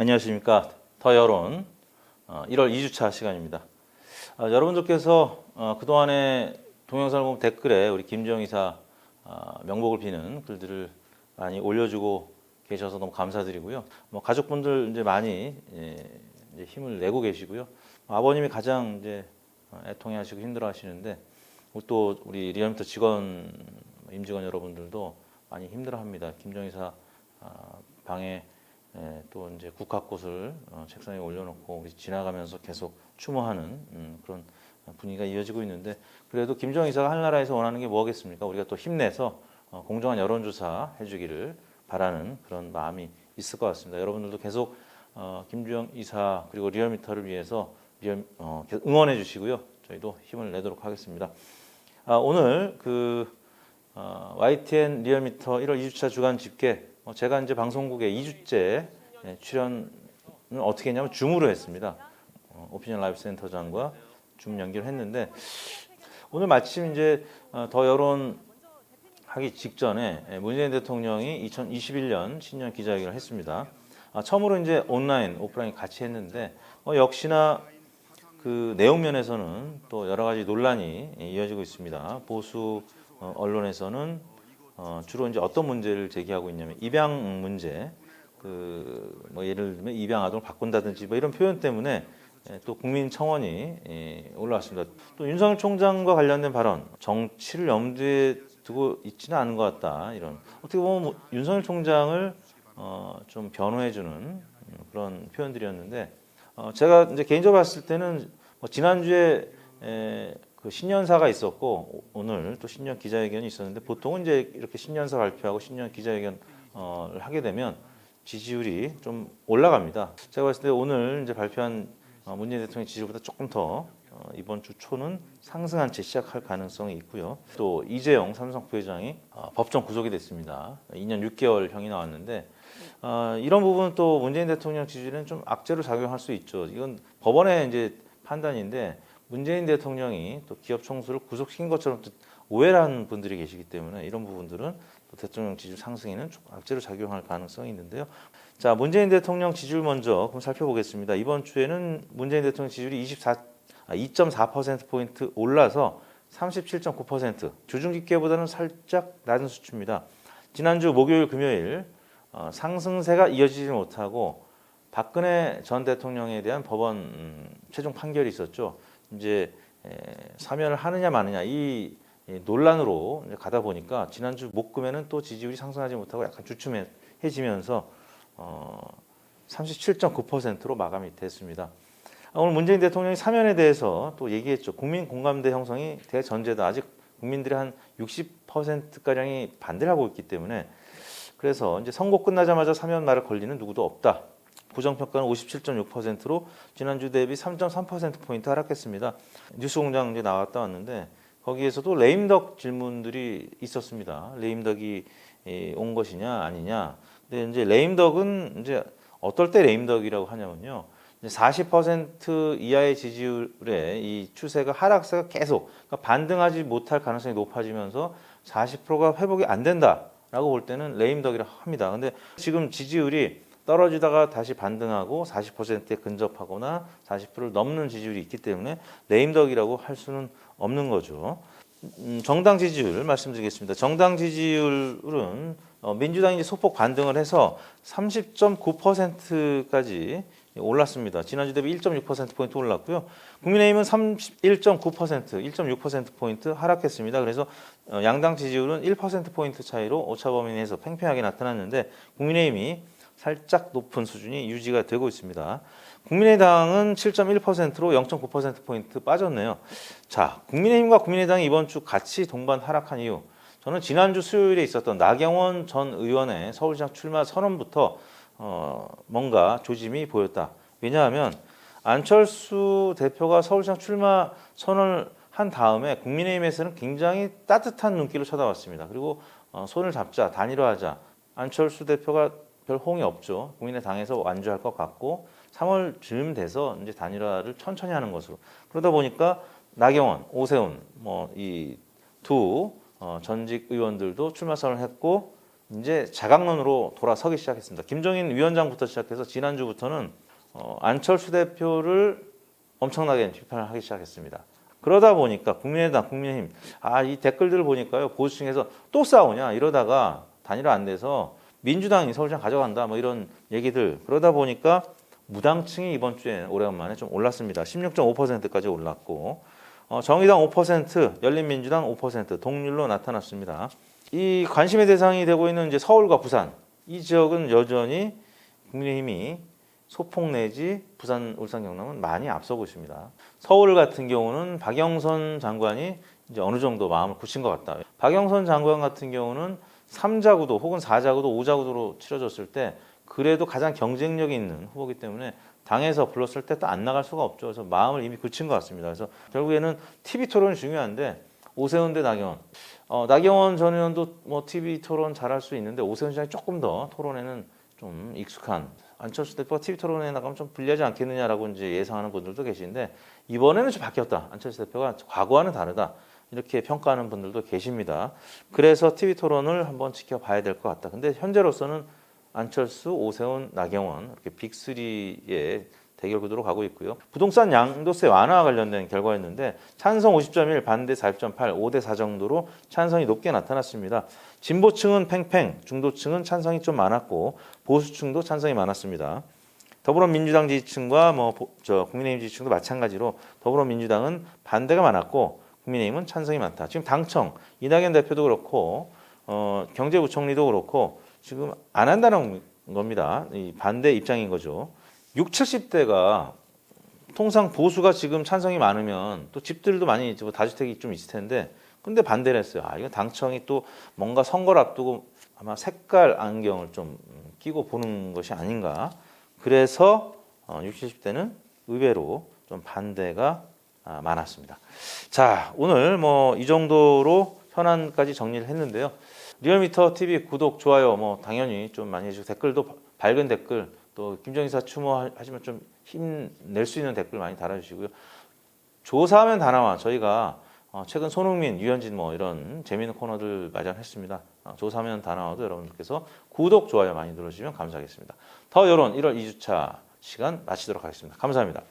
안녕하십니까. 더 여론 1월 2주차 시간입니다. 여러분들께서 그동안에 동영상을 보면 댓글에 우리 김주영 이사 명복을 비는 글들을 많이 올려주고 계셔서 너무 감사드리고요. 가족분들 이제 많이 이제 힘을 내고 계시고요. 아버님이 가장 이제 애통해하시고 힘들어하시는데 또 우리 리얼미터 직원 임직원 여러분들도 많이 힘들어합니다. 김주영 이사 방에 또 이제 국화꽃을 책상에 올려놓고 우리 지나가면서 계속 추모하는 그런 분위기가 이어지고 있는데, 그래도 김주영 이사가 하늘나라에서 원하는 게 뭐겠습니까? 우리가 또 힘내서 공정한 여론조사 해주기를 바라는 그런 마음이 있을 것 같습니다. 여러분들도 계속 김주영 이사 그리고 리얼미터를 위해서 응원해 주시고요. 저희도 힘을 내도록 하겠습니다. 오늘 YTN 리얼미터 1월 2주차 주간 집계, 제가 이제 방송국에 2주째 출연을 어떻게 했냐면 줌으로 했습니다. 오피니언 라이브 센터장과 줌 연결했는데, 오늘 마침 이제 더 여론 하기 직전에 문재인 대통령이 2021년 신년 기자회견을 했습니다. 처음으로 이제 온라인, 오프라인 같이 했는데 역시나 그 내용 면에서는 또 여러 가지 논란이 이어지고 있습니다. 보수 언론에서는 주로 이제 어떤 문제를 제기하고 있냐면 입양 문제, 예를 들면 입양 아동을 바꾼다든지 이런 표현 때문에 또 국민 청원이 올라왔습니다. 또 윤석열 총장과 관련된 발언, 정치를 염두에 두고 있지는 않은 것 같다, 이런, 어떻게 보면 윤석열 총장을 좀 변호해주는 그런 표현들이었는데, 제가 이제 개인적으로 봤을 때는 지난주에 그 신년사가 있었고 오늘 또 신년 기자회견이 있었는데, 보통은 이제 이렇게 신년사 발표하고 신년 기자회견을 하게 되면 지지율이 좀 올라갑니다. 제가 봤을 때 오늘 이제 발표한 문재인 대통령 지지율보다 조금 더 이번 주 초는 상승한 채 시작할 가능성이 있고요. 또 이재용 삼성 부회장이 법정 구속이 됐습니다. 2년 6개월형이 나왔는데 이런 부분은 또 문재인 대통령 지지율은 좀 악재로 작용할 수 있죠. 이건 법원의 이제 판단인데, 문재인 대통령이 또 기업 총수를 구속시킨 것처럼 오해를 하는 분들이 계시기 때문에 이런 부분들은 또 대통령 지지율 상승에는 좀 악재로 작용할 가능성이 있는데요. 자, 문재인 대통령 지지율 먼저 그럼 살펴보겠습니다. 이번 주에는 문재인 대통령 지지율이 2.4%포인트 올라서 37.9%, 주중 집계보다는 살짝 낮은 수치입니다. 지난주 목요일, 금요일 상승세가 이어지지 못하고 박근혜 전 대통령에 대한 법원 최종 판결이 있었죠. 이제 사면을 하느냐 마느냐 이 논란으로 가다 보니까 지난주 목금에는 또 지지율이 상승하지 못하고 약간 주춤해지면서 37.9%로 마감이 됐습니다. 오늘 문재인 대통령이 사면에 대해서 또 얘기했죠. 국민 공감대 형성이 대전제다. 아직 국민들의 한 60%가량이 반대를 하고 있기 때문에, 그래서 이제 선거 끝나자마자 사면 말을 걸리는 누구도 없다. 부정평가는 57.6%로 지난주 대비 3.3%포인트 하락했습니다. 뉴스공장 이제 나왔다 왔는데 거기에서도 레임덕 질문들이 있었습니다. 레임덕이 온 것이냐 아니냐. 근데 이제 레임덕은 이제 어떨 때 레임덕이라고 하냐면요, 40% 이하의 지지율의 이 추세가 하락세가 계속, 그러니까 반등하지 못할 가능성이 높아지면서 40%가 회복이 안 된다라고 볼 때는 레임덕이라고 합니다. 근데 지금 지지율이 떨어지다가 다시 반등하고 40%에 근접하거나 40%를 넘는 지지율이 있기 때문에 레임덕이라고 할 수는 없는 거죠. 정당 지지율 말씀드리겠습니다. 정당 지지율은 민주당이 이제 소폭 반등을 해서 30.9%까지 올랐습니다. 지난주 대비 1.6%포인트 올랐고요. 국민의힘은 31.9%, 1.6%포인트 하락했습니다. 그래서 양당 지지율은 1%포인트 차이로 오차범위 내에서 팽팽하게 나타났는데, 국민의힘이 살짝 높은 수준이 유지가 되고 있습니다. 국민의당은 7.1%로 0.9%포인트 빠졌네요. 자, 국민의힘과 국민의당이 이번 주 같이 동반 하락한 이유, 저는 지난주 수요일에 있었던 나경원 전 의원의 서울시장 출마 선언부터 뭔가 조짐이 보였다. 왜냐하면 안철수 대표가 서울시장 출마 선언을 한 다음에 국민의힘에서는 굉장히 따뜻한 눈길로 쳐다봤습니다. 그리고 손을 잡자, 단일화하자. 안철수 대표가 별 호응이 없죠. 국민의당에서 완주할 것 같고 3월 즈음 돼서 이제 단일화를 천천히 하는 것으로. 그러다 보니까 나경원, 오세훈 이 두 전직 의원들도 출마 선언을 했고, 이제 자강론으로 돌아서기 시작했습니다. 김종인 위원장부터 시작해서 지난주부터는 안철수 대표를 엄청나게 비판을 하기 시작했습니다. 그러다 보니까 국민의당, 국민의힘, 이 댓글들을 보니까요, 보수층에서 또 싸우냐 이러다가 단일화 안 돼서 민주당이 서울시장 가져간다 뭐 이런 얘기들, 그러다 보니까 무당층이 이번 주에 오래간만에 좀 올랐습니다. 16.5%까지 올랐고 정의당 5%, 열린민주당 5% 동률로 나타났습니다. 이 관심의 대상이 되고 있는 이제 서울과 부산 이 지역은 여전히 국민의힘이 소폭 내지 부산, 울산, 경남은 많이 앞서고 있습니다. 서울 같은 경우는 박영선 장관이 이제 어느 정도 마음을 굳힌 것 같다. 박영선 장관 같은 경우는 3자구도 혹은 4자구도 5자구도로 치러졌을 때 그래도 가장 경쟁력이 있는 후보이기 때문에 당에서 불렀을 때 또 안 나갈 수가 없죠. 그래서 마음을 이미 굳힌 것 같습니다. 그래서 결국에는 TV 토론이 중요한데 오세훈 대 나경원. 나경원 전 의원도 뭐 TV 토론 잘할 수 있는데 오세훈 시장이 조금 더 토론에는 좀 익숙한, 안철수 대표가 TV 토론에 나가면 좀 불리하지 않겠느냐라고 이제 예상하는 분들도 계신데 이번에는 좀 바뀌었다. 안철수 대표가 과거와는 다르다. 이렇게 평가하는 분들도 계십니다. 그래서 TV 토론을 한번 지켜봐야 될 것 같다. 근데 현재로서는 안철수, 오세훈, 나경원 이렇게 빅3의 대결 구도로 가고 있고요. 부동산 양도세 완화와 관련된 결과였는데 찬성 50.1, 반대 40.8, 5대 4 정도로 찬성이 높게 나타났습니다. 진보층은 팽팽, 중도층은 찬성이 좀 많았고 보수층도 찬성이 많았습니다. 더불어민주당 지지층과 국민의힘 지지층도 마찬가지로 더불어민주당은 반대가 많았고 국민의힘은 찬성이 많다. 지금 당청 이낙연 대표도 그렇고 경제부총리도 그렇고 지금 안 한다는 겁니다. 이 반대 입장인 거죠. 60, 70대가 통상 보수가 지금 찬성이 많으면 또 집들도 많이 다주택이 좀 있을 텐데 근데 반대를 했어요. 이건 당청이 또 뭔가 선거를 앞두고 아마 색깔 안경을 좀 끼고 보는 것이 아닌가. 그래서 60, 70대는 의외로 좀 반대가 많았습니다. 자, 오늘 이 정도로 현안까지 정리를 했는데요. 리얼미터 TV 구독, 좋아요 당연히 좀 많이 해주시고 댓글도 밝은 댓글 또 김정희사 추모하시면 좀 힘낼 수 있는 댓글 많이 달아주시고요. 조사하면 다 나와. 저희가 최근 손흥민, 유현진 이런 재미있는 코너들 마련했습니다. 조사하면 다 나와도 여러분들께서 구독, 좋아요 많이 눌러주시면 감사하겠습니다. 더 여론 1월 2주차 시간 마치도록 하겠습니다. 감사합니다.